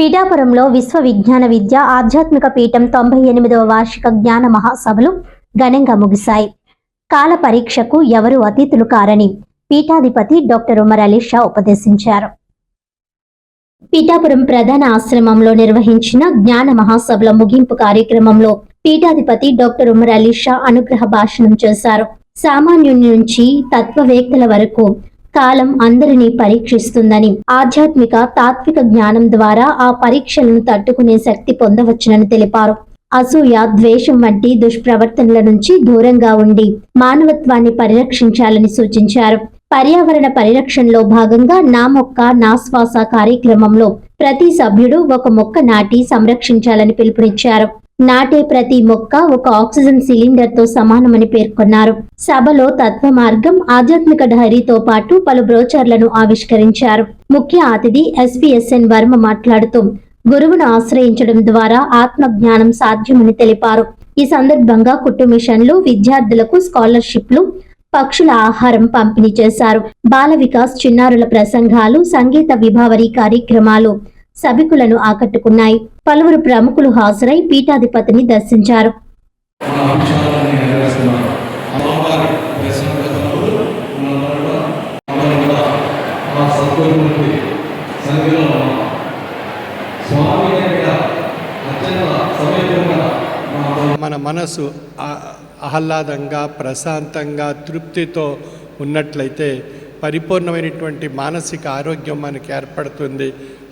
పీఠాపురంలో విశ్వ విజ్ఞాన విద్య ఆధ్యాత్మిక పీఠం 98వ వార్షిక జ్ఞాన మహాసభలు ఘనంగా ముగిశాయి. కాల పరీక్షకు ఎవరు అతీతులు కారని పీఠాధిపతి డాక్టర్ ఉమర్ అలీ షా ఉపదేశించారు. పీఠాపురం ప్రధాన ఆశ్రమంలో నిర్వహించిన జ్ఞాన మహాసభల ముగింపు కార్యక్రమంలో పీఠాధిపతి డాక్టర్ ఉమర్ అలీ షా అనుగ్రహ భాషణం చేశారు. సామాన్యుని నుంచి తత్వవేత్తల వరకు కాలం అందరినీ పరీక్షిస్తుందని, ఆధ్యాత్మిక తాత్విక జ్ఞానం ద్వారా ఆ పరీక్షలను తట్టుకునే శక్తి పొందవచ్చునని తెలిపారు. అసూయ, ద్వేషం వంటి దుష్ప్రవర్తనల నుంచి దూరంగా ఉండి మానవత్వాన్ని పరిరక్షించాలని సూచించారు. పర్యావరణ పరిరక్షణలో భాగంగా నా మొక్క నా శ్వాస కార్యక్రమంలో ప్రతి సభ్యుడు ఒక మొక్క నాటి సంరక్షించాలని పిలుపునిచ్చారు. నాటే ప్రతి మొక్క ఒక ఆక్సిజన్ సిలిండర్ తో సమానమని పేర్కొన్నారు. సభలో తత్వ మార్గం, ఆధ్యాత్మిక డైరీతో పాటు పలు బ్రోచర్లను ఆవిష్కరించారు. ముఖ్య అతిథి ఎస్విఎస్ఎన్ వర్మ మాట్లాడుతూ గురువును ఆశ్రయించడం ద్వారా ఆత్మ జ్ఞానం సాధ్యమని తెలిపారు. ఈ సందర్భంగా కుట్టు మిషన్లు, విద్యార్థులకు స్కాలర్షిప్లు, పక్షుల ఆహారం పంపిణీ చేశారు. బాల వికాస్, చిన్నారుల ప్రసంగాలు, సంగీత విభావరి కార్యక్రమాలు సభికులను ఆకట్టుకున్నాయి. పలువురు ప్రముఖులు హాజరై పీఠాధిపతిని దర్శించారు. మన మనసు ఆహ్లాదంగా, ప్రశాంతంగా, తృప్తితో ఉన్నట్లయితే పరిపూర్ణమైనటువంటి మానసిక ఆరోగ్యం మనకి ఏర్పడుతుంది.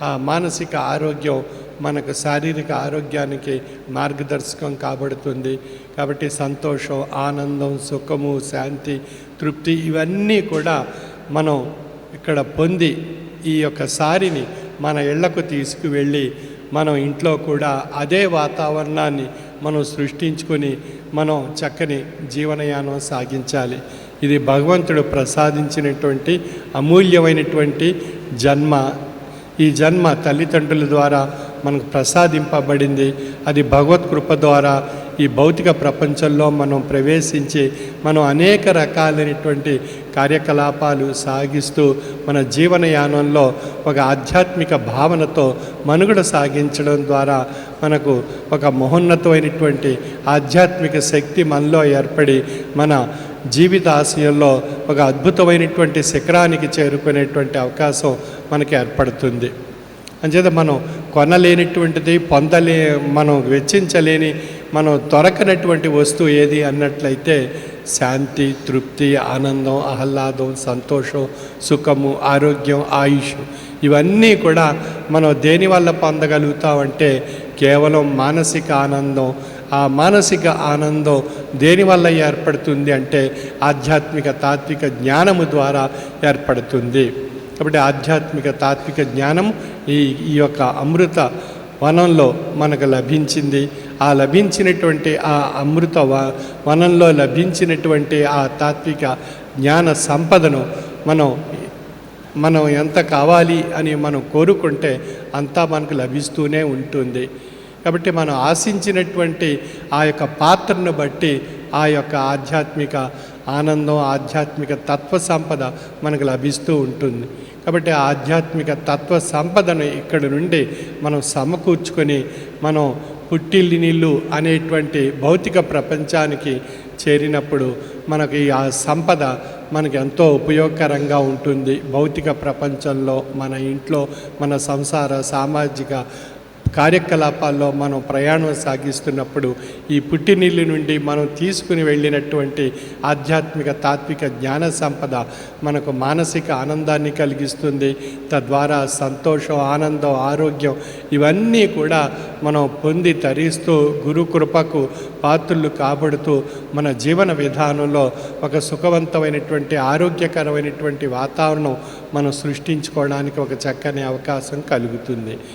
ఆ మానసిక ఆరోగ్యం మనకు శారీరక ఆరోగ్యానికి మార్గదర్శకం కాబడుతుంది. కాబట్టి సంతోషం, ఆనందం, సుఖము, శాంతి, తృప్తి ఇవన్నీ కూడా మనం ఇక్కడ పొంది ఈ యొక్క సారిని మన ఇళ్లకు తీసుకువెళ్ళి మనం ఇంట్లో కూడా అదే వాతావరణాన్ని మనం సృష్టించుకొని మనం చక్కని జీవనయానం సాగించాలి. ఇది భగవంతుడు ప్రసాదించినటువంటి అమూల్యమైనటువంటి జన్మ. ఈ జన్మ తల్లిదండ్రుల ద్వారా మనకు ప్రసాదింపబడింది. అది భగవత్ కృప ద్వారా ఈ భౌతిక ప్రపంచంలో మనం ప్రవేశించి మనం అనేక రకాలైనటువంటి కార్యకలాపాలు సాగిస్తూ మన జీవనయానంలో ఒక ఆధ్యాత్మిక భావనతో మనుగడ సాగించడం ద్వారా మనకు ఒక మహోన్నతమైనటువంటి ఆధ్యాత్మిక శక్తి మనలో ఏర్పడి మన జీవితాశయంలో ఒక అద్భుతమైనటువంటి శిఖరానికి చేరుకునేటువంటి అవకాశం మనకి ఏర్పడుతుంది. అంచేత మనం కొనలేనిటువంటిది, మనం వెచ్చించలేని, మనం దొరకనటువంటి వస్తువు ఏది అన్నట్లయితే శాంతి, తృప్తి, ఆనందం, ఆహ్లాదం, సంతోషం, సుఖము, ఆరోగ్యం, ఆయుష్ ఇవన్నీ కూడా మనం దేనివల్ల పొందగలుగుతామంటే కేవలం మానసిక ఆనందం. ఆ మానసిక ఆనందం దేనివల్ల ఏర్పడుతుంది అంటే ఆధ్యాత్మిక తాత్విక జ్ఞానము ద్వారా ఏర్పడుతుంది. కాబట్టి ఆధ్యాత్మిక తాత్విక జ్ఞానం ఈ యొక్క అమృత వనంలో మనకు లభించింది. ఆ లభించినటువంటి ఆ అమృత వనంలో లభించినటువంటి ఆ తాత్విక జ్ఞాన సంపదను మనం ఎంత కావాలి అని మనం కోరుకుంటే అంతా మనకు లభిస్తూనే ఉంటుంది. కాబట్టి మనం ఆశించినటువంటి ఆ యొక్క పాత్రను బట్టి ఆ యొక్క ఆధ్యాత్మిక ఆనందం, ఆధ్యాత్మిక తత్వ సంపద మనకు లభిస్తూ ఉంటుంది. కాబట్టి ఆధ్యాత్మిక తత్వ సంపదను ఇక్కడ నుండి మనం సమకూర్చుకొని మనం పుట్టిల్లి నీళ్ళు అనేటువంటి భౌతిక ప్రపంచానికి చేరినప్పుడు మనకి ఆ సంపద మనకి ఎంతో ఉపయోగకరంగా ఉంటుంది. భౌతిక ప్రపంచంలో, మన ఇంట్లో, మన సంసార సామాజిక కార్యకలాపాల్లో మనం ప్రయాణం సాగిస్తున్నప్పుడు ఈ పుట్టినీళ్ళ నుండి మనం తీసుకుని వెళ్ళినటువంటి ఆధ్యాత్మిక తాత్విక జ్ఞాన సంపద మనకు మానసిక ఆనందాన్ని కలిగిస్తుంది. తద్వారా సంతోషం, ఆనందం, ఆరోగ్యం ఇవన్నీ కూడా మనం పొంది తరిస్తూ గురు కృపకు పాత్రులు కాబడుతూ మన జీవన విధానంలో ఒక సుఖవంతమైనటువంటి ఆరోగ్యకరమైనటువంటి వాతావరణం మనం సృష్టించుకోవడానికి ఒక చక్కని అవకాశం కలుగుతుంది.